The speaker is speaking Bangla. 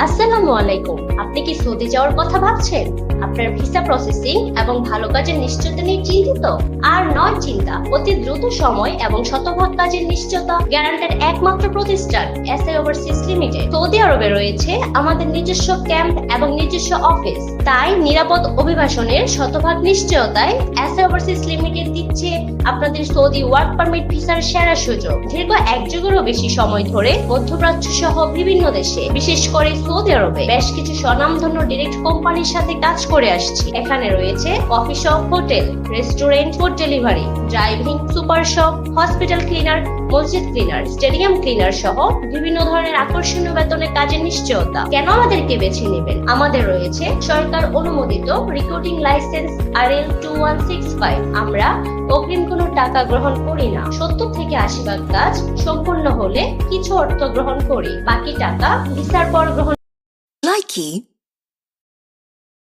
আসসালামু আলাইকুম। আপনি কি সৌদি যাওয়ার কথা ভাবছেন? আপনার ভিসা প্রসেসিং এবং ভালো কাজের নিশ্চয়তা নিয়ে চিন্তিত? আর নয় চিন্তা, অতি দ্রুত সময় এবং শতভাগ কাজের নিশ্চয়তা গ্যারান্টেড একমাত্র প্রতিষ্ঠান এসএ ওভারসিজ লিমিটেড। সৌদি আরবে রয়েছে আমাদের নিজস্ব ক্যাম্প এবং নিজস্ব অফিস, তাই নিরাপদ অভিবাসনের শতভাগ নিশ্চয়তায় এসএ ওভারসিজ লিমিটেড দিচ্ছে আপনাদের সৌদি ওয়ার্ক পারমিট ভিসার সেরা সুযোগ। দীর্ঘ এক যুগেরও বেশি সময় ধরে মধ্যপ্রাচ্য সহ বিভিন্ন দেশে, বিশেষ করে সৌদি আরবে বেশ কিছু স্বনামধন্য ডিরেক্ট কোম্পানির সাথে কাজ করে আসছি। এখানে রয়েছে coffee shop, hotel, restaurant, food delivery, driving, super shop, hospital cleaner, মসজিদ ক্লিনার, স্টেডিয়াম ক্লিনার সহ বিভিন্ন ধরনের আকর্ষণীয় বেতনে কাজের নিশ্চয়তা। কেন আমাদেরকে বেছে নেবেন? আমাদের রয়েছে সরকার অনুমোদিত রিক্রুটিং লাইসেন্স RL 2165। আমরা অগ্রিম কোনো টাকা গ্রহণ করি না। 70 থেকে 80% কাজ সম্পূর্ণ হলে কিছু অর্থ গ্রহণ করি, বাকি টাকা ভিসার পর গ্রহণ। Likey